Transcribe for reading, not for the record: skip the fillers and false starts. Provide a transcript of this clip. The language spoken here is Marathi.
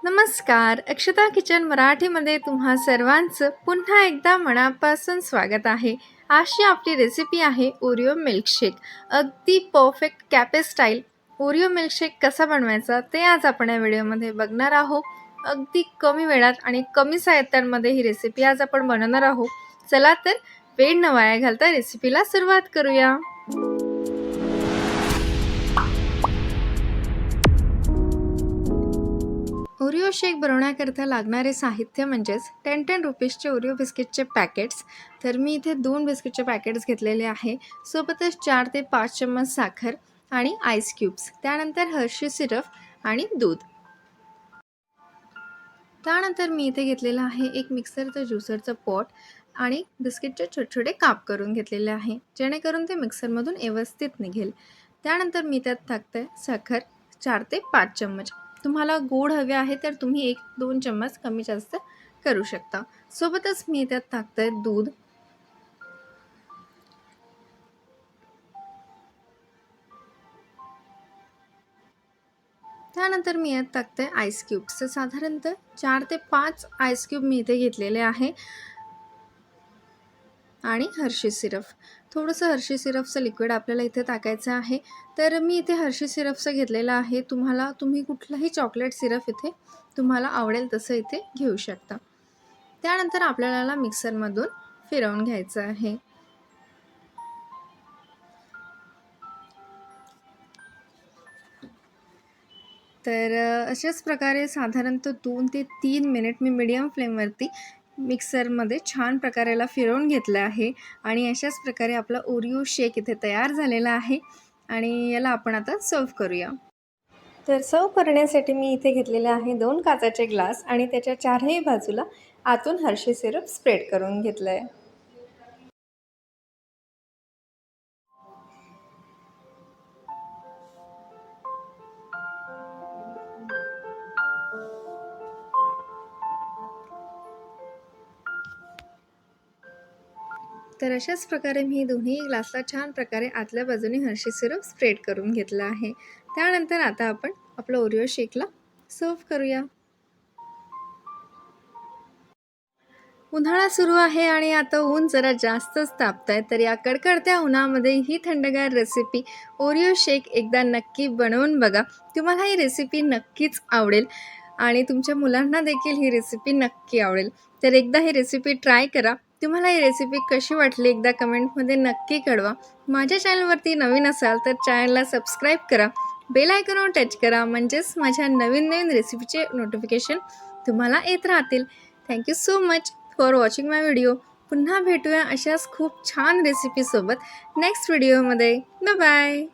नमस्कार. अक्षता किचन मराठीमध्ये तुम्हा सर्वांचं पुन्हा एकदा मनापासून स्वागत आहे. आजची आपली रेसिपी आहे ओरिओ मिल्कशेक. अगदी perfect cafe style Oreo milkshake कसा बनवायचा ते आज आपण या व्हिडिओमध्ये बघणार आहोत. अगदी कमी वेळात आणि कमी साहित्यांमध्ये ही रेसिपी आज आपण बनवणार आहोत. चला तर वेळ न वाया घालता रेसिपीला सुरुवात करूया. ओरिओ शेक बनवण्याकरता लागणारे साहित्य म्हणजेच 10 रुपीजचे ओरिओ बिस्किटचे पॅकेट्स. तर मी इथे 2 बिस्किटचे पॅकेट्स घेतलेले आहे. सोबतच 4 ते 5 चम्मच साखर आणि आईस क्यूब्स, त्यानंतर हर्षी सिरप आणि दूध. त्यानंतर मी इथे घेतलेलं आहे एक मिक्सरचं ज्युसरचं पॉट आणि बिस्किटचे छोटे छोटे काप करून घेतलेले आहे, जेणेकरून ते मिक्सरमधून व्यवस्थित निघेल. त्यानंतर मी त्यात टाकते साखर 4 ते 5 चम्मच. तुम्हाला गोड हवे आहे तर तुम्ही 1-2 चम्मच कमी जास्त करू शकता. सोबतच मी त्यात टाकते दूध. त्यानंतर मी यात टाकते आईस क्यूब्स. तर साधारणतः 4 ते 5 आईस क्यूब मी इथे घेतलेले आहे आणि हर्षी सिरप. थोडंसं हर्षी सिरपचं लिक्विड आपल्याला इथे टाकायचं आहे. तर मी इथे हर्षी सिरपचं घेतलेलं आहे. तुम्ही कुठलंही चॉकलेट सिरप इथे तुम्हाला आवडेल तसं इथे घेऊ शकता. त्यानंतर आपल्याला मिक्सरमधून फिरवून घ्यायचं आहे. तर अशाच प्रकारे साधारणतः 2 ते 3 मिनिट मी मीडियम फ्लेमवरती मिक्सरमध्ये छान प्रकारे याला फिरवून घेतलं आहे आणि अशाच प्रकारे आपला ओरिओ शेक इथे तयार झालेला आहे आणि याला आपण आता सर्व करूया. तर सर्व करण्यासाठी मी इथे घेतलेले आहे 2 काचेचे ग्लास आणि त्याच्या चारही बाजूला आतून हर्षी सिरप स्प्रेड करून घेतलं आहे. तर अशाच प्रकारे मी दोन्ही ग्लासला छान प्रकारे आतल्या बाजूने हर्षी सिरप स्प्रेड करून घेतलं आहे. त्यानंतर आता आपण आपलं ओरिओ शेकला सर्व करूया. उन्हाळा सुरू आहे आणि आता ऊन जरा जास्तच तापत आहे. तर या कडकडत्या उन्हामध्ये ही थंडगार रेसिपी ओरिओ शेक एकदा नक्की बनवून बघा. तुम्हाला ही रेसिपी नक्कीच आवडेल आणि तुमच्या मुलांना देखील ही रेसिपी नक्की आवडेल. तर एकदा ही रेसिपी ट्राय करा. तुम्हाला ही रेसिपी कशी वाटली एकदा कमेंटमध्ये नक्की कळवा. माझ्या चॅनलवरती नवीन असाल तर चॅनलला सबस्क्राईब करा, बेल आयकॉनवर टच करा, म्हणजेच माझ्या नवीन नवीन रेसिपीचे नोटिफिकेशन तुम्हाला येत राहतील. Thank you so much for watching my video. पुन्हा भेटूया अशाच खूप छान रेसिपीसोबत नेक्स्ट व्हिडिओमध्ये. Bye bye.